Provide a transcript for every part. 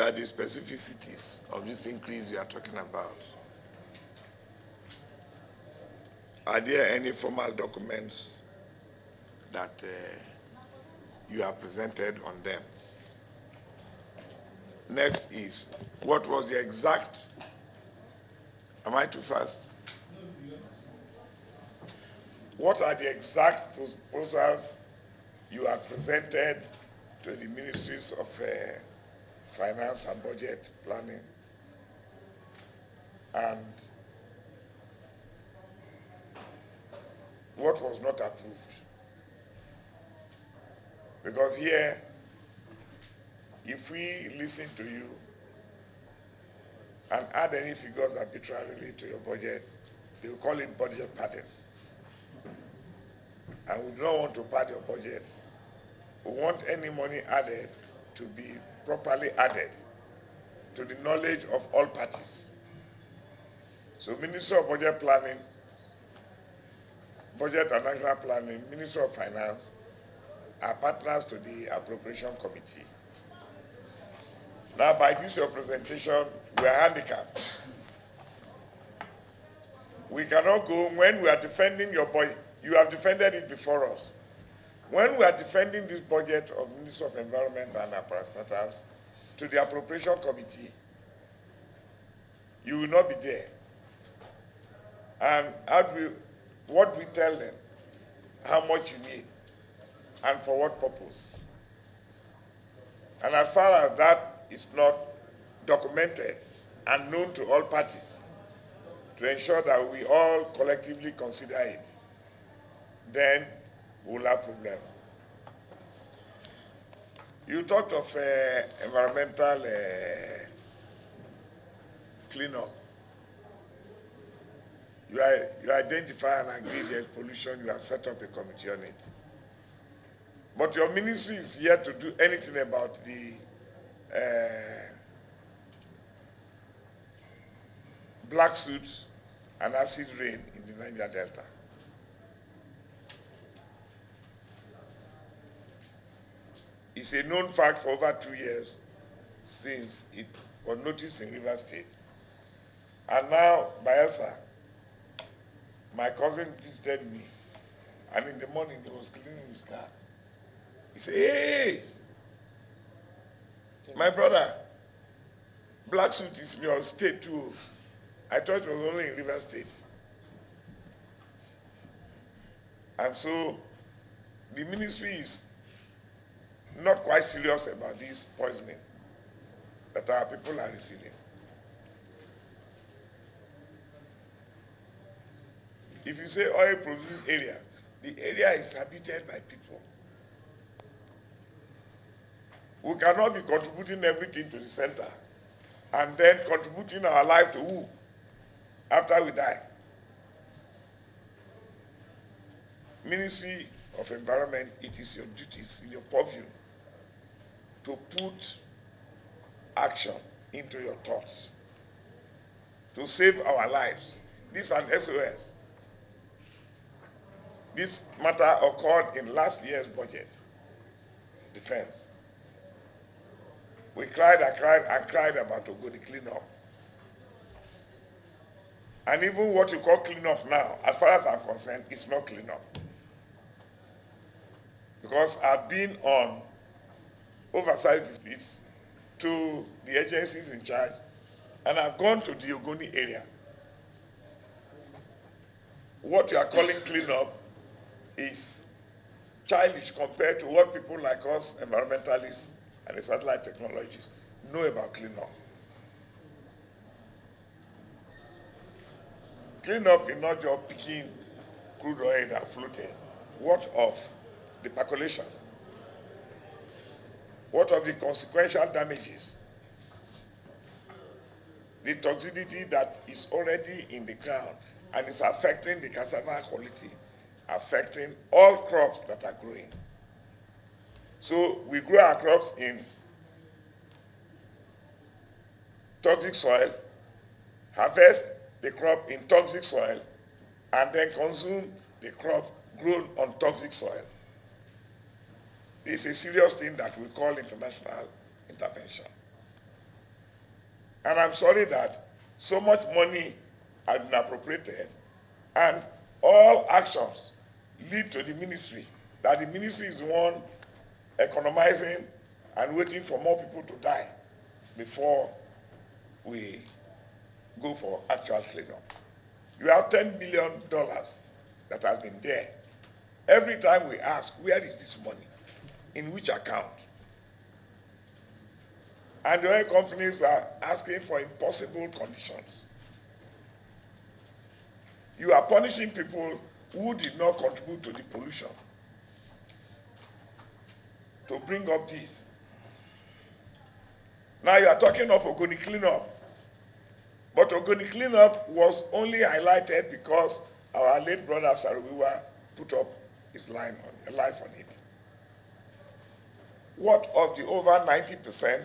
are the specificities of this increase we are talking about? Are there any formal documents that you have presented on them? Next is, what was the exact, am I too fast? What are the exact proposals you have presented to the Ministries of Finance and Budget Planning? And what was not approved? Because here, if we listen to you and add any figures arbitrarily to your budget, they will call it budget padding. And we don't want to pad your budget. We want any money added to be properly added to the knowledge of all parties. So Minister of Budget Planning, Budget and National Planning, Minister of Finance are partners to the Appropriation Committee. Now, by this your presentation, we are handicapped. We cannot go, when we are defending your budget, you have defended it before us. When we are defending this budget of Minister of Environment and Apparatus to the Appropriation Committee, you will not be there. And what we tell them, how much you need, and for what purpose. And as far as that is not documented and known to all parties, to ensure that we all collectively consider it, then we'll have problem. You talked of environmental cleanup. You identify and agree there's pollution, you have set up a committee on it. But your ministry is yet to do anything about the black soot and acid rain in the Niger Delta. It's a known fact for over 2 years since it was noticed in River State. And now, Bayelsa, my cousin visited me, and in the morning he was cleaning his car. He said, hey, my brother, black soot is in your state too. I thought it was only in River State. And so the ministry is not quite serious about this poisoning that our people are receiving. If you say oil producing area, the area is habited by people. We cannot be contributing everything to the center and then contributing our life to who after we die? Ministry of Environment, it is your duties, in your purview, to put action into your thoughts, to save our lives. This is an SOS. This matter occurred in last year's budget, defense. We cried and cried about Ogoni cleanup. And even what you call cleanup now, as far as I'm concerned, it's not cleanup. Because I've been on oversight visits to the agencies in charge, and I've gone to the Ogoni area. What you are calling cleanup is childish compared to what people like us, environmentalists and the satellite technologists, know about cleanup. Cleanup is not just picking crude oil and floating. What of the percolation? What of the consequential damages? The toxicity that is already in the ground and is affecting the cassava quality, affecting all crops that are growing. So we grow our crops in toxic soil, harvest the crop in toxic soil, and then consume the crop grown on toxic soil. This is a serious thing that we call international intervention. And I'm sorry that so much money has been appropriated and all actions lead to the ministry, that the ministry is the one economizing and waiting for more people to die before we go for actual cleanup. You have $10 billion that has been there. Every time we ask, where is this money? In which account? And the oil companies are asking for impossible conditions. You are punishing people who did not contribute to the pollution to bring up this. Now you are talking of Ogoni cleanup. But Ogoni cleanup was only highlighted because our late brother Saruwiwa put up his life on it. What of the over 90%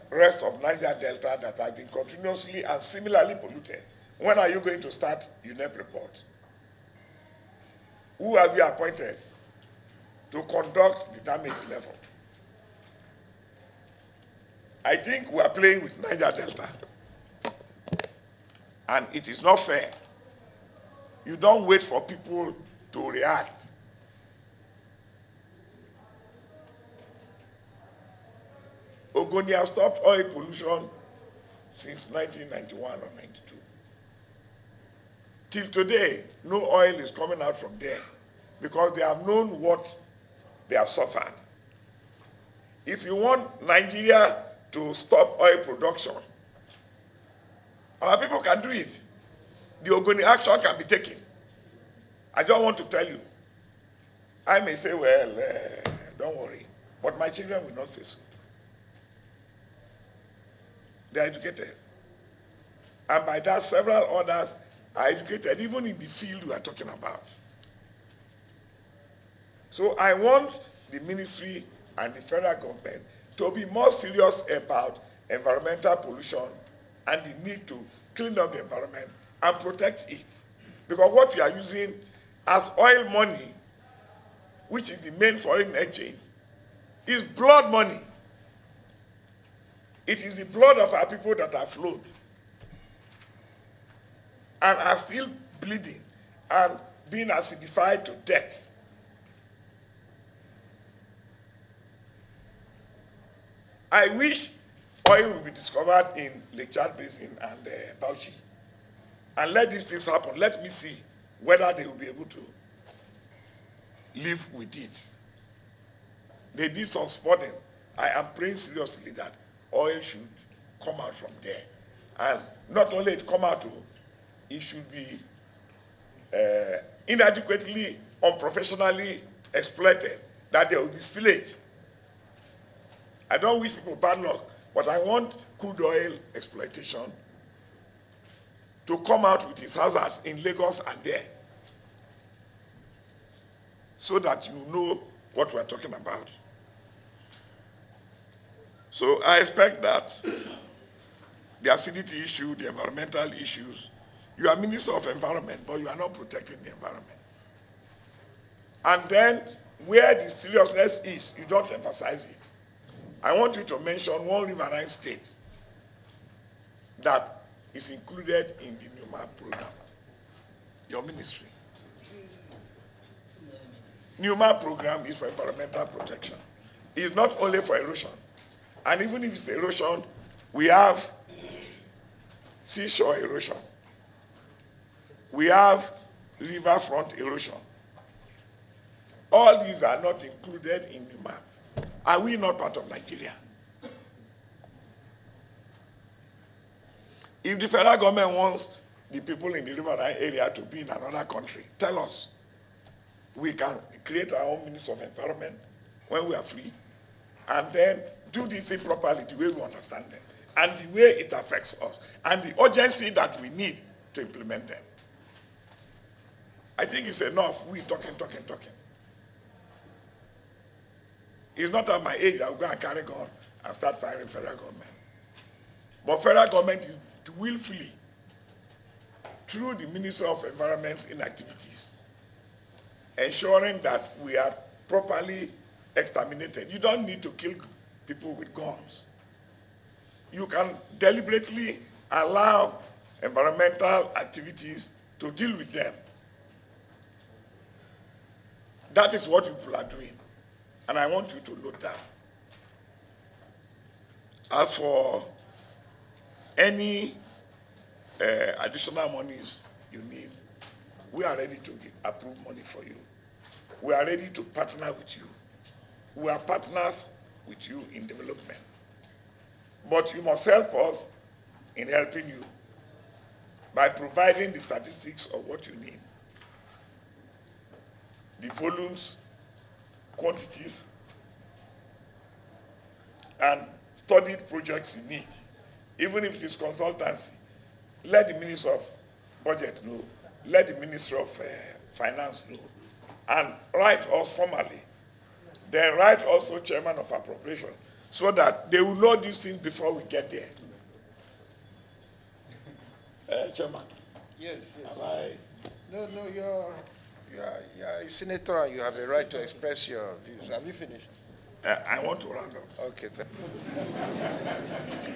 rest of Niger Delta that have been continuously and similarly polluted? When are you going to start UNEP report? Who have you appointed to conduct the damage level? I think we are playing with Niger Delta. And it is not fair. You don't wait for people to react. Ogoni has stopped oil pollution since 1991 or 92. Till today, no oil is coming out from there because they have known what they have suffered. If you want Nigeria to stop oil production, our people can do it. The Ogoni action can be taken. I don't want to tell you. I may say, well, don't worry. But my children will not say so. They are educated. And by that, several others are educated, even in the field we are talking about. So I want the ministry and the federal government to be more serious about environmental pollution and the need to clean up the environment and protect it. Because what we are using as oil money, which is the main foreign exchange, is blood money. It is the blood of our people that have flowed and are still bleeding and being acidified to death. I wish oil will be discovered in Lake Chad Basin and Bauchi. And let these things happen. Let me see whether they will be able to live with it. They did some spotting. I am praying seriously that oil should come out from there. And not only it come out, it should be inadequately, unprofessionally exploited, that there will be spillage. I don't wish people bad luck, but I want crude oil exploitation to come out with its hazards in Lagos and there, so that you know what we're talking about. So I expect that the acidity issue, the environmental issues, you are Minister of Environment, but you are not protecting the environment. And then where the seriousness is, you don't emphasize it. I want you to mention one riverine state that is included in the NUMAP program, your ministry. NUMAP program is for environmental protection. It's not only for erosion. And even if it's erosion, we have seashore erosion. We have riverfront erosion. All these are not included in NUMAP. Are we not part of Nigeria? If the federal government wants the people in the riverine area to be in another country, tell us. We can create our own Minister of Environment when we are free, and then do this thing properly the way we understand them, and the way it affects us, and the urgency that we need to implement them. I think it's enough. We talking. It's not at my age I will go and carry gun and start firing federal government. But federal government is willfully, through the Minister of Environment's inactivities, ensuring that we are properly exterminated. You don't need to kill people with guns. you can deliberately allow environmental activities to deal with them. That is what people are doing. And I want you to note that. As for any additional monies you need, we are ready to approve money for you. We are ready to partner with you. We are partners with you in development. But you must help us in helping you by providing the statistics of what you need, the volumes, quantities, and studied projects you need. Even if it is consultancy, let the Minister of Budget know, let the Minister of Finance know, and write us formally. Then write also Chairman of Appropriation, so that they will know these things before we get there. Chairman. Yes, yes. No, you're a senator and you have a right to express your views. Have you finished? I want to round up. Okay, thank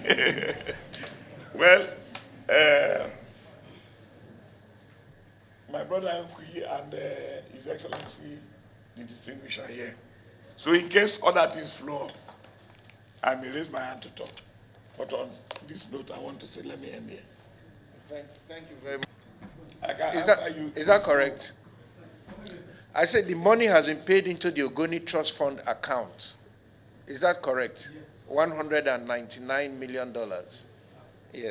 you. Well, my brother Nkui and His Excellency, the distinguished, are here. So in case other things flow, I may raise my hand to talk. But on this note, I want to say, let me end here. Thank you very much. Is that correct? I said the money has been paid into the Ogoni Trust Fund account. Is that correct? Yes. $199 million.